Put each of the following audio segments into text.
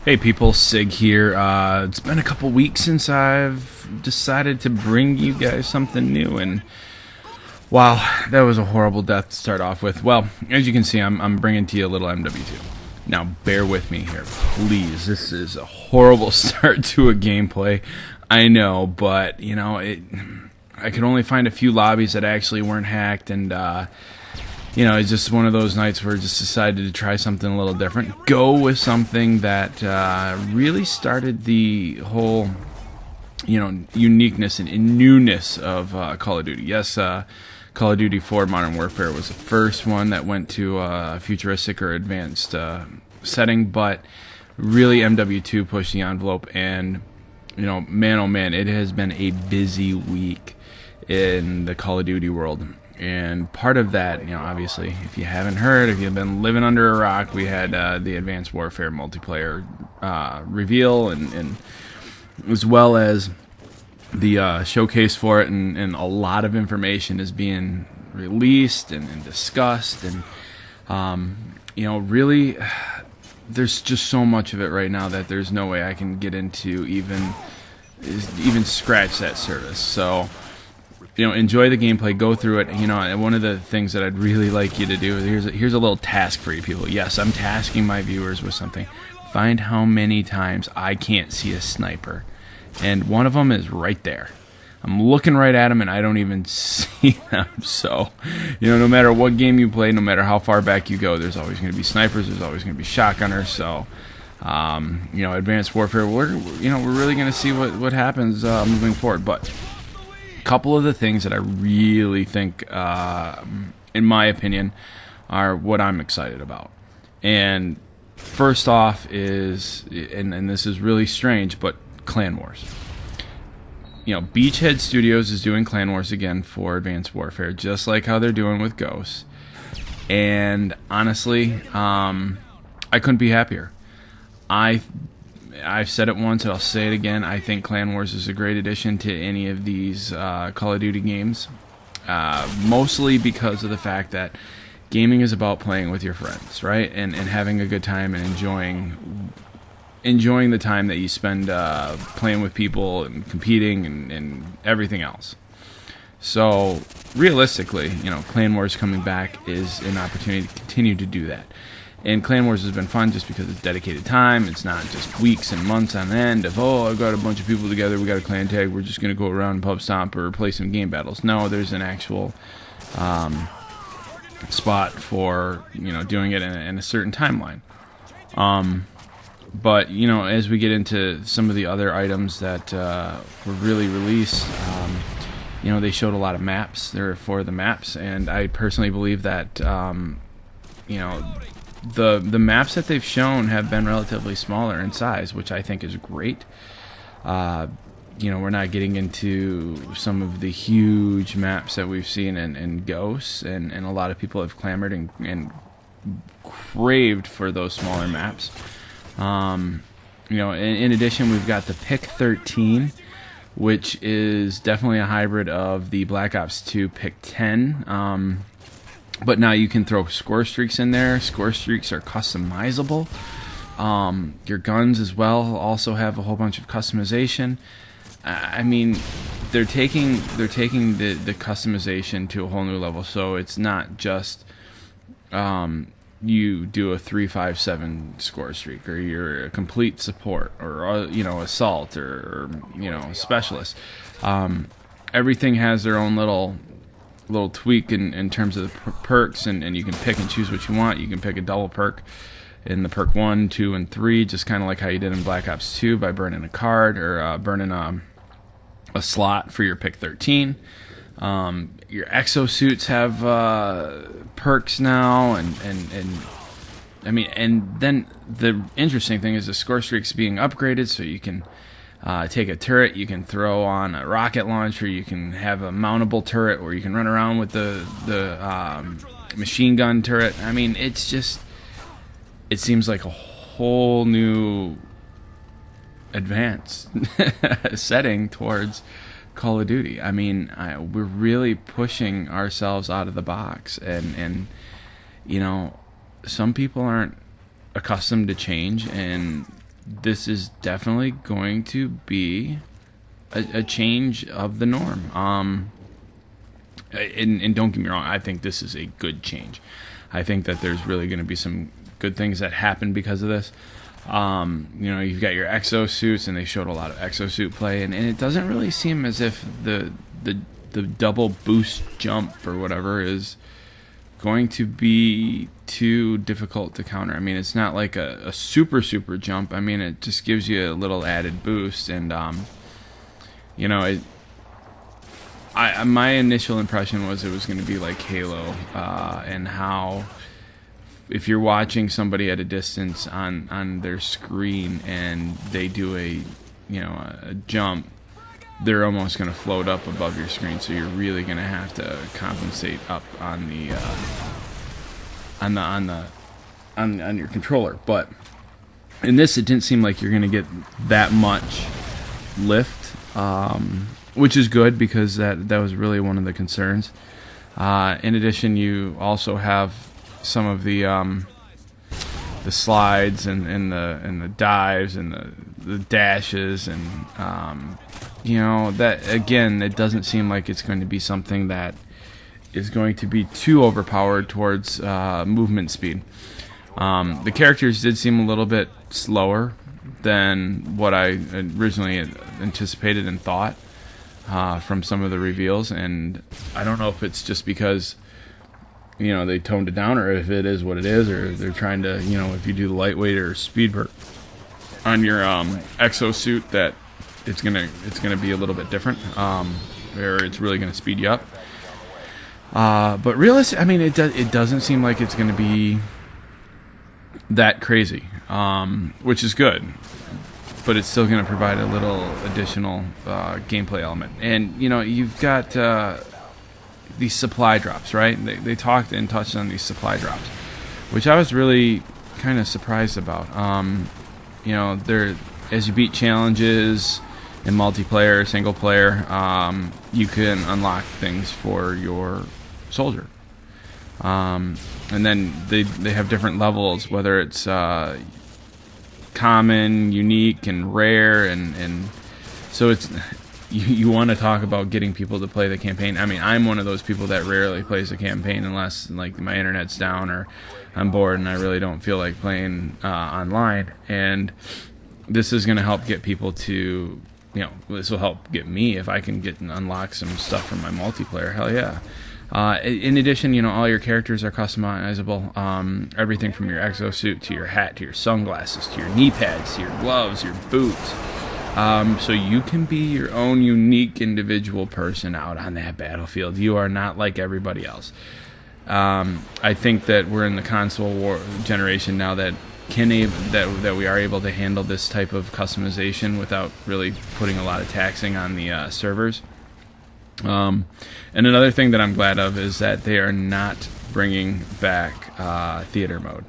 Hey people, Sig here. It's been a couple weeks since I've decided to bring you guys something new, and wow, that was a horrible death to start off with. Well, as you can see, I'm bringing to you a little MW2. Now, bear with me here, please. This is a horrible start to a gameplay, I know, but you know, I could only find a few lobbies that actually weren't hacked, and you know, it's just one of those nights where I just decided to try something a little different. Go with something that really started the whole, you know, uniqueness and newness of Call of Duty. Yes, Call of Duty 4 Modern Warfare was the first one that went to a futuristic or advanced setting, but really MW2 pushed the envelope, and, you know, man, oh man, it has been a busy week in the Call of Duty world. And part of that, you know, obviously, if you haven't heard, if you've been living under a rock, we had the Advanced Warfare multiplayer reveal, and as well as the showcase for it, and a lot of information is being released and discussed, and you know, really, there's just so much of it right now that there's no way I can get into even scratch that surface. So, you know, enjoy the gameplay, go through it. You know, and one of the things that I'd really like you to do, here's a little task for you people. Yes, I'm tasking my viewers with something. Find how many times I can't see a sniper. And one of them is right there. I'm looking right at them and I don't even see them. So, you know, no matter what game you play, no matter how far back you go, there's always going to be snipers, there's always going to be shotgunners. So, you know, Advanced Warfare, we're really going to see what happens moving forward. But couple of the things that I really think, in my opinion, are what I'm excited about. And first off is, and this is really strange, but Clan Wars. You know, Beachhead Studios is doing Clan Wars again for Advanced Warfare, just like how they're doing with Ghosts. And honestly, I couldn't be happier. I've said it once and I'll say it again. I think Clan Wars is a great addition to any of these Call of Duty games, mostly because of the fact that gaming is about playing with your friends, right? And having a good time and enjoying the time that you spend playing with people and competing and everything else. So realistically, you know, Clan Wars coming back is an opportunity to continue to do that. And Clan Wars has been fun just because it's dedicated time. It's not just weeks and months on end of, oh, I've got a bunch of people together, we got a clan tag, we're just going to go around and pub stomp or play some game battles. No, there's an actual spot for, you know, doing it in a certain timeline. But, you know, as we get into some of the other items that were really released, you know, they showed a lot of maps. There are 4 of the maps, and I personally believe that, you know, the maps that they've shown have been relatively smaller in size, which I think is great. You know, we're not getting into some of the huge maps that we've seen in Ghosts, and a lot of people have clamored and craved for those smaller maps. You know, in addition, we've got the Pick 13, which is definitely a hybrid of the Black Ops 2 Pick 10. But now you can throw Scorestreaks in there. Scorestreaks are customizable. Your guns as well also have a whole bunch of customization. I mean, they're taking the customization to a whole new level. So it's not just you do a 357 score streak, or you're a complete support, or you know, assault, or you know, specialist. Everything has their own little tweak in terms of the perks, and you can pick and choose what you want. You can pick a double perk in the perk 1, 2, and 3, just kind of like how you did in Black Ops 2 by burning a card, or burning a slot for your pick 13. Your Exo Suits have perks now, and I mean, and then the interesting thing is the score streaks being upgraded, so you can take a turret, you can throw on a rocket launcher, you can have a mountable turret, or you can run around with the machine gun turret. I mean, it's just, it seems like a whole new advanced setting towards Call of Duty. I mean, we're really pushing ourselves out of the box, and you know, some people aren't accustomed to change, and this is definitely going to be a change of the norm. And don't get me wrong, I think this is a good change. I think that there's really going to be some good things that happen because of this. You've got your Exo Suits, and they showed a lot of Exo Suit play, and it doesn't really seem as if the double boost jump or whatever is going to be too difficult to counter. I mean, it's not like a super jump. I mean, it just gives you a little added boost, and my initial impression was it was going to be like Halo, and how if you're watching somebody at a distance on their screen and they do a jump, they're almost going to float up above your screen, so you're really going to have to compensate up on your controller. But in this, it didn't seem like you're going to get that much lift, which is good, because that was really one of the concerns. In addition, you also have some of the slides and the dives and the dashes, and that again, it doesn't seem like it's going to be something that is going to be too overpowered towards movement speed. The characters did seem a little bit slower than what I originally anticipated and thought from some of the reveals, and I don't know if it's just because they toned it down, or if it is what it is, or they're trying to, if you do the lightweight or speed burst on your Exo Suit, that it's gonna be a little bit different, or it's really gonna speed you up. But realistic, I mean, it doesn't seem like it's gonna be that crazy, which is good. But it's still gonna provide a little additional gameplay element, and you've got these supply drops, right? They talked and touched on these supply drops, which I was really kind of surprised about. As you beat challenges in multiplayer, single player, you can unlock things for your soldier, and then they have different levels, whether it's common, unique, and rare, and so it's. You want to talk about getting people to play the campaign. I mean, I'm one of those people that rarely plays the campaign unless like my internet's down or I'm bored and I really don't feel like playing online. And this is going to help get people to, this will help get me if I can get and unlock some stuff from my multiplayer. Hell yeah. In addition, all your characters are customizable. Everything from your Exo Suit to your hat to your sunglasses to your knee pads to your gloves, your boots. So you can be your own unique individual person out on that battlefield. You are not like everybody else. I think that we're in the console war generation now that we are able to handle this type of customization without really putting a lot of taxing on the servers. And another thing that I'm glad of is that they are not bringing back theater mode.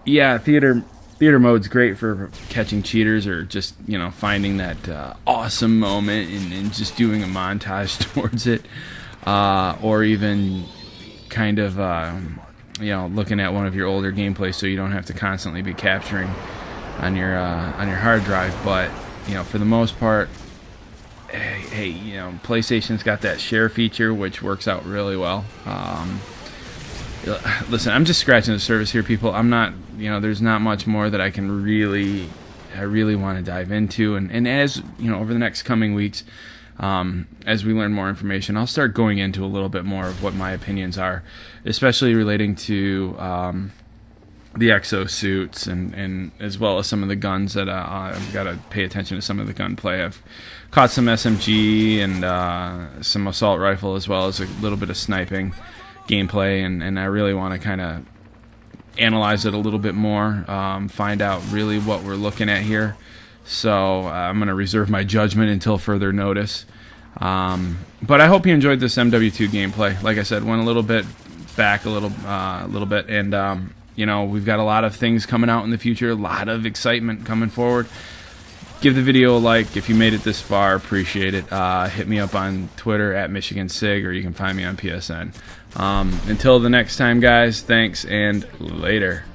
Yeah, theater mode's great for catching cheaters or just finding that awesome moment and just doing a montage towards it, or even kind of looking at one of your older gameplays so you don't have to constantly be capturing on your hard drive. But for the most part, hey, PlayStation's got that share feature, which works out really well. Listen, I'm just scratching the surface here, people. I'm not, there's not much more that I really want to dive into. And as, over the next coming weeks, as we learn more information, I'll start going into a little bit more of what my opinions are, especially relating to the Exo Suits and as well as some of the guns that I've got to pay attention to some of the gunplay. I've caught some SMG and some assault rifle, as well as a little bit of sniping gameplay, and I really want to kind of analyze it a little bit more, find out really what we're looking at here. So I'm going to reserve my judgment until further notice. But I hope you enjoyed this MW2 gameplay. Like I said, went a little bit back a little bit, and we've got a lot of things coming out in the future, a lot of excitement coming forward. Give the video a like if you made it this far. Appreciate it. Hit me up on Twitter at MichiganSig, or you can find me on PSN. Until the next time, guys, thanks and later.